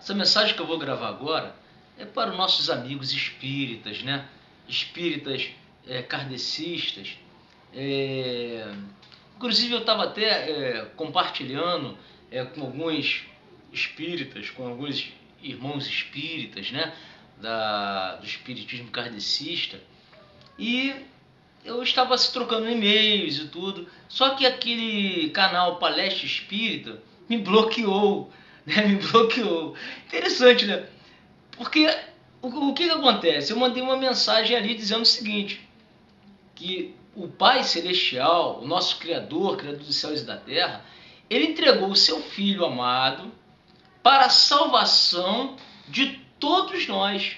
Essa mensagem que eu vou gravar agora é para os nossos amigos espíritas, né? Espíritas kardecistas. Inclusive eu estava até compartilhando com alguns espíritas, com alguns irmãos espíritas, né? Do espiritismo kardecista. E eu estava se trocando e-mails e tudo, só que aquele canal Palestra Espírita me bloqueou, né? Me bloqueou. Interessante, né? Porque o que acontece? Eu mandei uma mensagem ali dizendo o seguinte, que o Pai Celestial, o nosso Criador, Criador dos céus e da terra, ele entregou o seu Filho amado para a salvação de todos nós,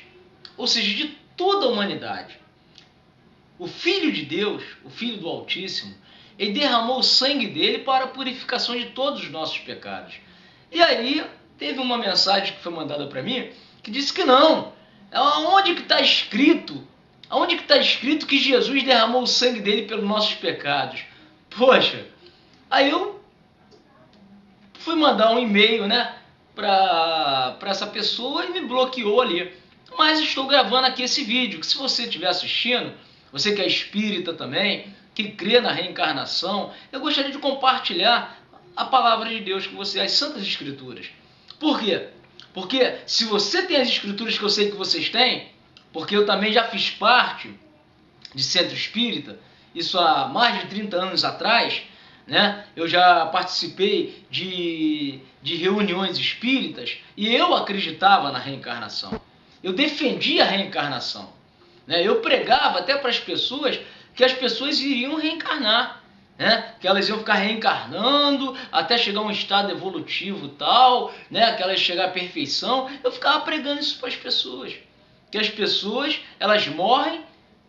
ou seja, de toda a humanidade. O Filho de Deus, o Filho do Altíssimo, ele derramou o sangue dele para a purificação de todos os nossos pecados. E aí teve uma mensagem que foi mandada para mim que disse que não. Aonde que está escrito? Aonde que está escrito que Jesus derramou o sangue dele pelos nossos pecados? Poxa, aí eu fui mandar um e-mail, né, para essa pessoa e me bloqueou ali. Mas estou gravando aqui esse vídeo, que se você estiver assistindo, você que é espírita também, que crê na reencarnação, eu gostaria de compartilhar a palavra de Deus com você, as Santas Escrituras. Por quê? Porque se você tem as Escrituras que eu sei que vocês têm, porque eu também já fiz parte de centro espírita, isso há mais de 30 anos atrás, né? Eu já participei de reuniões espíritas e eu acreditava na reencarnação. Eu defendia a reencarnação. Né? Eu pregava até para as pessoas que as pessoas iriam reencarnar. Né? Que elas iam ficar reencarnando até chegar a um estado evolutivo tal, né? Que elas chegar à perfeição. Eu ficava pregando isso para as pessoas. Que as pessoas, elas morrem,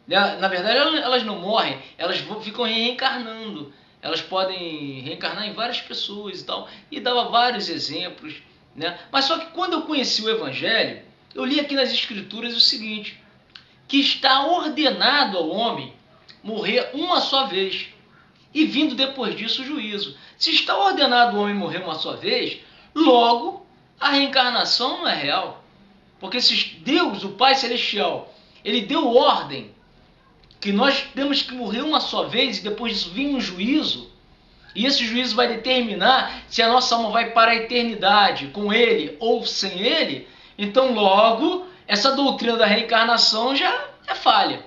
né? Na verdade elas não morrem, elas ficam reencarnando. Elas podem reencarnar em várias pessoas e tal. E dava vários exemplos. Né? Mas só que quando eu conheci o Evangelho, eu li aqui nas Escrituras o seguinte, que está ordenado ao homem morrer uma só vez, e vindo depois disso o juízo. Se está ordenado ao homem morrer uma só vez, logo a reencarnação não é real. Porque se Deus, o Pai Celestial, ele deu ordem que nós temos que morrer uma só vez e depois disso vir um juízo, e esse juízo vai determinar se a nossa alma vai para a eternidade com ele ou sem ele, então logo essa doutrina da reencarnação já é falha.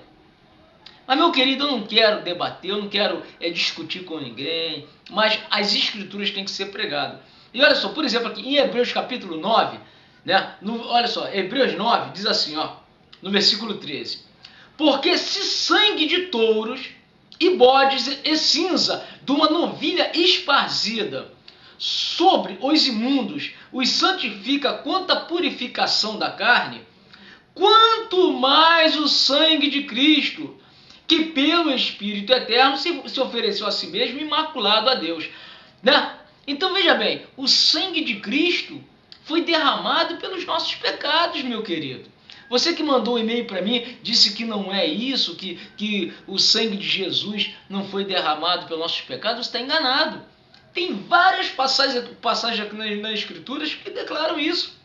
Mas, meu querido, eu não quero debater, eu não quero discutir com ninguém, mas as Escrituras têm que ser pregadas. E olha só, por exemplo, aqui em Hebreus capítulo 9, né, olha só, Hebreus 9 diz assim, ó, no versículo 13, porque se sangue de touros e bodes e cinza de uma novilha esparzida sobre os imundos os santifica quanto à purificação da carne, quanto mais o sangue de Cristo, que pelo Espírito Eterno se ofereceu a si mesmo imaculado a Deus. Né? Então veja bem, o sangue de Cristo foi derramado pelos nossos pecados, meu querido. Você que mandou um e-mail para mim, disse que não é isso, que o sangue de Jesus não foi derramado pelos nossos pecados, você está enganado. Tem várias passagens aqui nas Escrituras que declaram isso.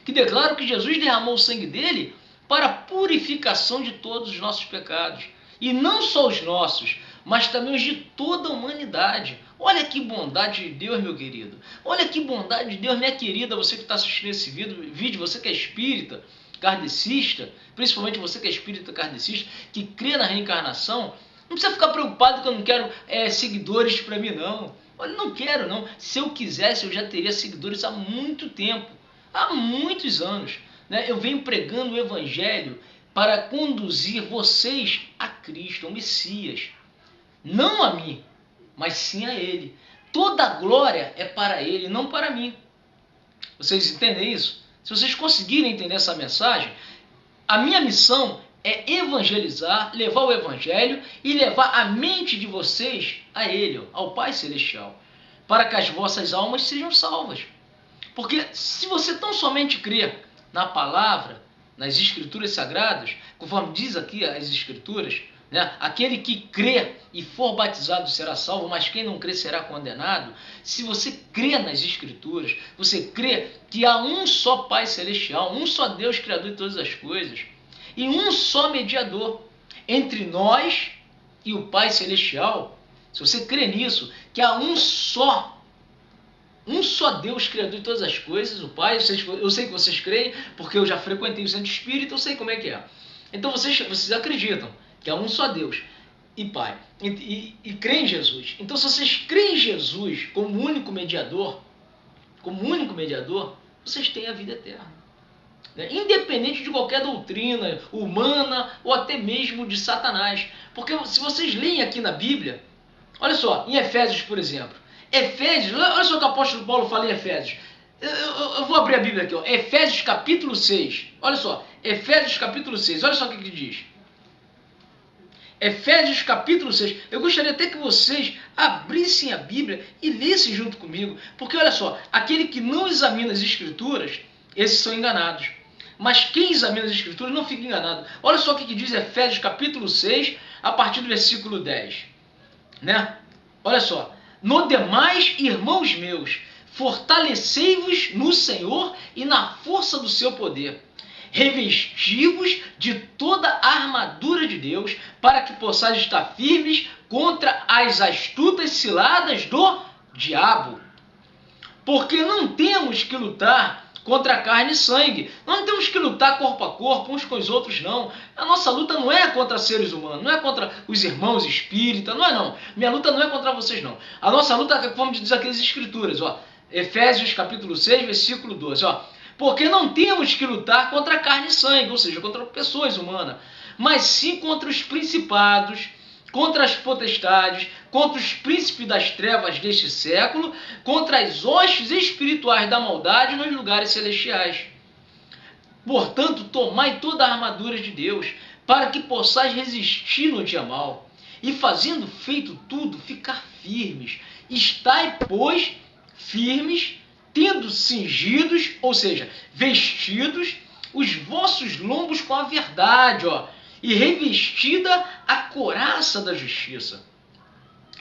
Que declaram que Jesus derramou o sangue dele para a purificação de todos os nossos pecados. E não só os nossos, mas também os de toda a humanidade. Olha que bondade de Deus, meu querido. Olha que bondade de Deus, minha querida, você que está assistindo esse vídeo, você que é espírita, kardecista, principalmente você que é espírita kardecista, que crê na reencarnação, não precisa ficar preocupado que eu não quero seguidores para mim, não. Olha, não quero, não. Se eu quisesse, eu já teria seguidores há muito tempo. Há muitos anos, né, eu venho pregando o Evangelho para conduzir vocês a Cristo, ao Messias. Não a mim, mas sim a Ele. Toda a glória é para Ele, não para mim. Vocês entendem isso? Se vocês conseguirem entender essa mensagem, a minha missão é evangelizar, levar o Evangelho e levar a mente de vocês a Ele, ao Pai Celestial, para que as vossas almas sejam salvas. Porque se você tão somente crê na palavra, nas Escrituras Sagradas, conforme diz aqui as Escrituras, né? Aquele que crê e for batizado será salvo, mas quem não crê será condenado. Se você crê nas Escrituras, você crê que há um só Pai Celestial, um só Deus Criador de todas as coisas, e um só mediador entre nós e o Pai Celestial, se você crê nisso, que há um só Deus Criador de todas as coisas, o Pai, eu sei que vocês creem, porque eu já frequentei o centro espírita, eu sei como é que é. Então vocês acreditam que há um só Deus e Pai, e creem em Jesus. Então se vocês creem em Jesus como único mediador, vocês têm a vida eterna. Independente de qualquer doutrina humana ou até mesmo de Satanás. Porque se vocês leem aqui na Bíblia, olha só, em Efésios, por exemplo, olha só o que o apóstolo Paulo fala em Efésios. Eu vou abrir a Bíblia aqui, ó. Efésios capítulo 6. Olha só, Efésios capítulo 6. Olha só o que ele diz. Efésios capítulo 6. Eu gostaria até que vocês abrissem a Bíblia e lessem junto comigo. Porque olha só, aquele que não examina as Escrituras, esses são enganados. Mas quem examina as Escrituras não fica enganado. Olha só o que diz Efésios capítulo 6, a partir do versículo 10. Né? Olha só. No demais, irmãos meus, fortalecei-vos no Senhor e na força do seu poder. Revesti-vos de toda a armadura de Deus, para que possais estar firmes contra as astutas ciladas do diabo. Porque não temos que lutar contra carne e sangue. Nós não temos que lutar corpo a corpo uns com os outros, não. A nossa luta não é contra seres humanos, não é contra os irmãos espíritas, não é não. Minha luta não é contra vocês, não. A nossa luta é, como diz aqui as Escrituras, ó. Efésios capítulo 6, versículo 12, ó. Porque não temos que lutar contra carne e sangue, ou seja, contra pessoas humanas, mas sim contra os principados, contra as potestades, contra os príncipes das trevas deste século, contra as hostes espirituais da maldade nos lugares celestiais. Portanto, tomai toda a armadura de Deus, para que possais resistir no dia mau, e fazendo feito tudo, ficar firmes. Estai, pois, firmes, tendo cingidos, ou seja, vestidos, os vossos lombos com a verdade, ó, e revestida a couraça da justiça,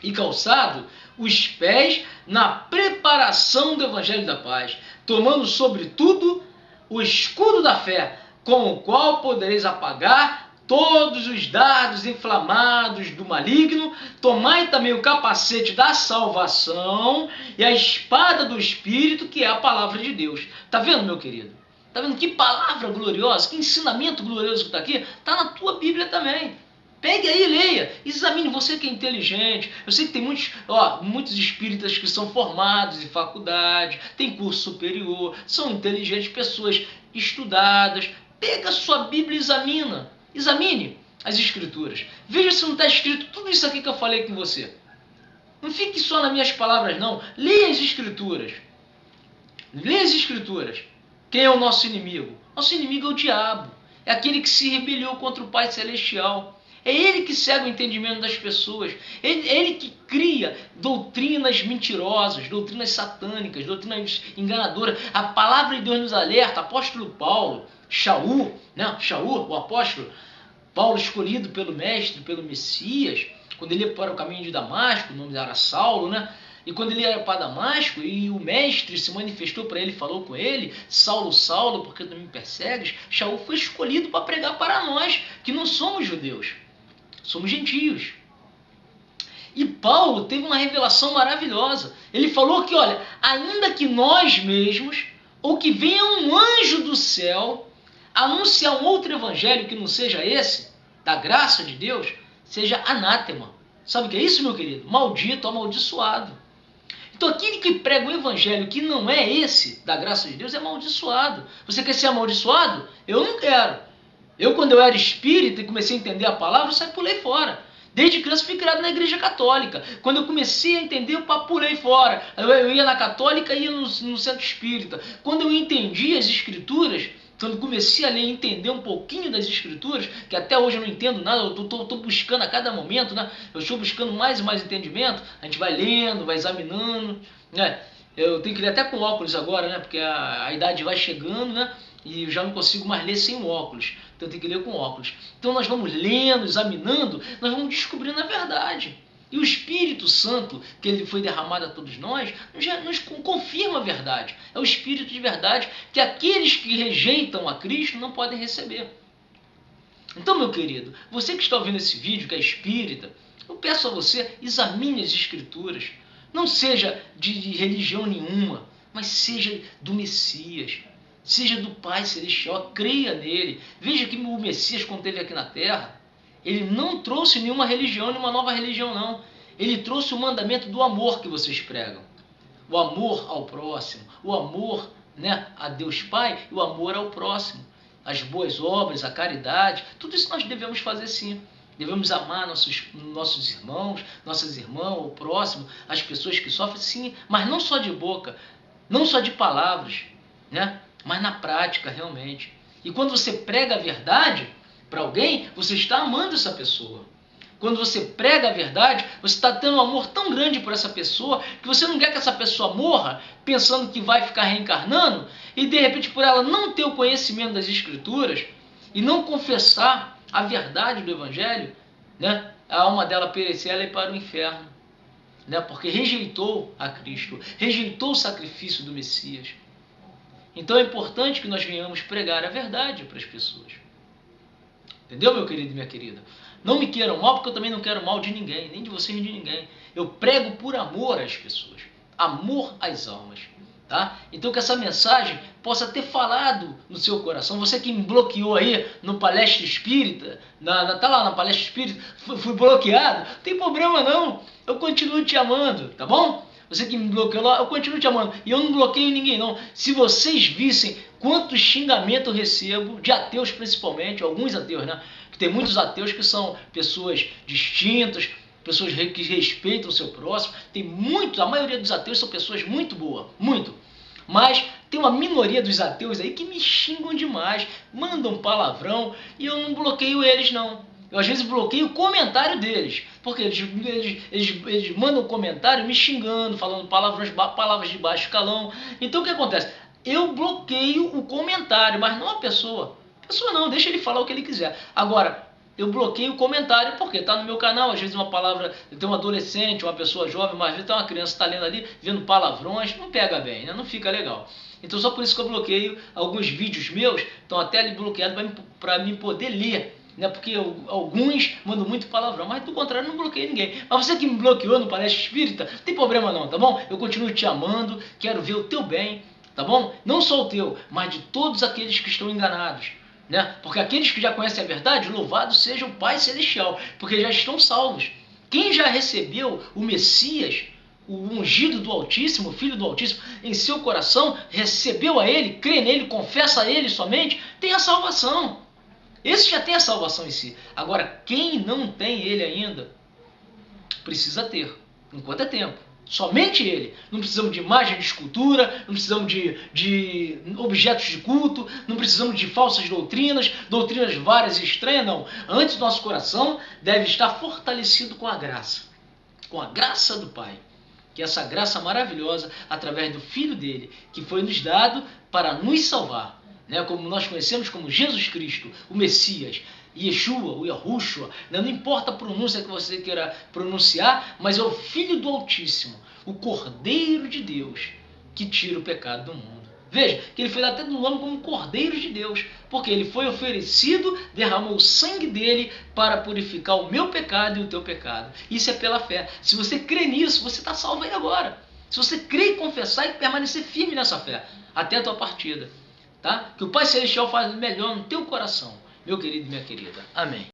e calçado os pés na preparação do evangelho da paz, tomando sobretudo o escudo da fé, com o qual podereis apagar todos os dardos inflamados do maligno. Tomai também o capacete da salvação e a espada do Espírito, que é a palavra de Deus. Tá vendo, meu querido? Tá vendo que palavra gloriosa, que ensinamento glorioso que está aqui? Está na tua Bíblia também. Pegue aí e leia, examine, você que é inteligente. Eu sei que tem muitos espíritas que são formados em faculdade, tem curso superior, são inteligentes, pessoas estudadas. Pega a sua Bíblia e examine as Escrituras. Veja se não está escrito tudo isso aqui que eu falei com você. Não fique só nas minhas palavras, não. Leia as Escrituras. Leia as Escrituras. Quem é o nosso inimigo? Nosso inimigo é o diabo. É aquele que se rebeliou contra o Pai Celestial. É ele que cega o entendimento das pessoas. Ele que cria doutrinas mentirosas, doutrinas satânicas, doutrinas enganadoras. A palavra de Deus nos alerta. Apóstolo Paulo, Shaul, o apóstolo, Paulo escolhido pelo Mestre, pelo Messias, quando ele ia para o caminho de Damasco, o nome era Saulo, né? E quando ele ia para Damasco e o Mestre se manifestou para ele, falou com ele: Saulo, Saulo, por que tu me persegues? Shaul foi escolhido para pregar para nós, que não somos judeus, somos gentios. E Paulo teve uma revelação maravilhosa. Ele falou que, olha, ainda que nós mesmos, ou que venha um anjo do céu anunciar um outro evangelho que não seja esse, da graça de Deus, seja anátema. Sabe o que é isso, meu querido? Maldito, amaldiçoado. Então aquele que prega um evangelho que não é esse, da graça de Deus, é amaldiçoado. Você quer ser amaldiçoado? Eu não quero. Eu, quando eu era espírita e comecei a entender a palavra, eu saí e pulei fora. Desde criança fui criado na igreja católica. Quando eu comecei a entender, eu pulei fora. Eu ia na católica e ia no centro espírita. Quando eu entendi as escrituras, quando comecei a ler e entender um pouquinho das escrituras, que até hoje eu não entendo nada, eu estou buscando a cada momento, né? Eu estou buscando mais e mais entendimento. A gente vai lendo, vai examinando, né? Eu tenho que ler até com óculos agora, né? Porque a idade vai chegando, né? e eu já não consigo mais ler sem óculos, então eu tenho que ler com óculos. Então nós vamos lendo, examinando, nós vamos descobrindo a verdade. E o Espírito Santo, que ele foi derramado a todos nós, nos confirma a verdade. É o Espírito de verdade que aqueles que rejeitam a Cristo não podem receber. Então, meu querido, você que está ouvindo esse vídeo, que é espírita, eu peço a você, examine as Escrituras. Não seja de religião nenhuma, mas seja do Messias. Seja do Pai Celestial, creia nele. Veja que o Messias, quando esteve aqui na Terra, ele não trouxe nenhuma religião, nenhuma nova religião, não. Ele trouxe o mandamento do amor que vocês pregam. O amor ao próximo, o amor, né, a Deus Pai e o amor ao próximo. As boas obras, a caridade, tudo isso nós devemos fazer sim. Devemos amar nossos irmãos, nossas irmãs, o próximo, as pessoas que sofrem, sim, mas não só de boca, não só de palavras, né? Mas na prática, realmente. E quando você prega a verdade para alguém, você está amando essa pessoa. Quando você prega a verdade, você está tendo um amor tão grande por essa pessoa que você não quer que essa pessoa morra pensando que vai ficar reencarnando e de repente por ela não ter o conhecimento das Escrituras e não confessar a verdade do Evangelho, né, a alma dela perecer, ela ir para o inferno, né, porque rejeitou a Cristo, rejeitou o sacrifício do Messias. Então é importante que nós venhamos pregar a verdade para as pessoas. Entendeu, meu querido e minha querida? Não me queiram mal, porque eu também não quero mal de ninguém, nem de vocês nem de ninguém. Eu prego por amor às pessoas, amor às almas. Tá? Então que essa mensagem possa ter falado no seu coração. Você que me bloqueou aí no Palestra Espírita, tá lá na Palestra Espírita, fui bloqueado, não tem problema não, eu continuo te amando, tá bom? Você que me bloqueou lá, eu continuo te amando. E eu não bloqueio ninguém não. Se vocês vissem quanto xingamento eu recebo, de ateus principalmente, alguns ateus, né? Que tem muitos ateus que são pessoas distintas, pessoas que respeitam o seu próximo. Tem muitos, a maioria dos ateus são pessoas muito boas, muito. Mas tem uma minoria dos ateus aí que me xingam demais, mandam palavrão e eu não bloqueio eles não. Eu às vezes bloqueio o comentário deles, porque eles mandam comentário me xingando, falando palavras de baixo escalão. Então o que acontece? Eu bloqueio o comentário, mas não a pessoa. A pessoa não, deixa ele falar o que ele quiser. Agora, eu bloqueio o comentário porque está no meu canal, às vezes uma palavra, tem um adolescente, uma pessoa jovem, mas às vezes tem uma criança que está lendo ali, vendo palavrões, não pega bem, né? Não fica legal. Então só por isso que eu bloqueio alguns vídeos meus, estão até ali bloqueados para mim poder ler. Né? Porque alguns mandam muito palavrão, mas do contrário não bloqueio ninguém. Mas você que me bloqueou no Palestra Espírita, não tem problema não, tá bom? Eu continuo te amando, quero ver o teu bem, tá bom? Não só o teu, mas de todos aqueles que estão enganados. Né? Porque aqueles que já conhecem a verdade, louvado seja o Pai Celestial, porque já estão salvos. Quem já recebeu o Messias, o ungido do Altíssimo, o Filho do Altíssimo, em seu coração, recebeu a Ele, crê nele, confessa a Ele somente, tem a salvação. Esse já tem a salvação em si. Agora, quem não tem Ele ainda, precisa ter, enquanto é tempo. Somente Ele. Não precisamos de imagem de escultura, não precisamos de objetos de culto, não precisamos de falsas doutrinas várias e estranhas, não. Antes, nosso coração deve estar fortalecido com a graça do Pai. Que é essa graça maravilhosa, através do Filho dele, que foi nos dado para nos salvar. Né? Como nós conhecemos como Jesus Cristo, o Messias, Yeshua, o Yahushua, né? Não importa a pronúncia que você queira pronunciar, mas é o Filho do Altíssimo, o Cordeiro de Deus, que tira o pecado do mundo. Veja, que ele foi até no nome como Cordeiro de Deus, porque ele foi oferecido, derramou o sangue dele para purificar o meu pecado e o teu pecado. Isso é pela fé. Se você crê nisso, você está salvo aí agora. Se você crê e confessar e permanecer firme nessa fé, até a tua partida. Tá? Que o Pai Celestial faz o melhor no teu coração, meu querido e minha querida. Amém.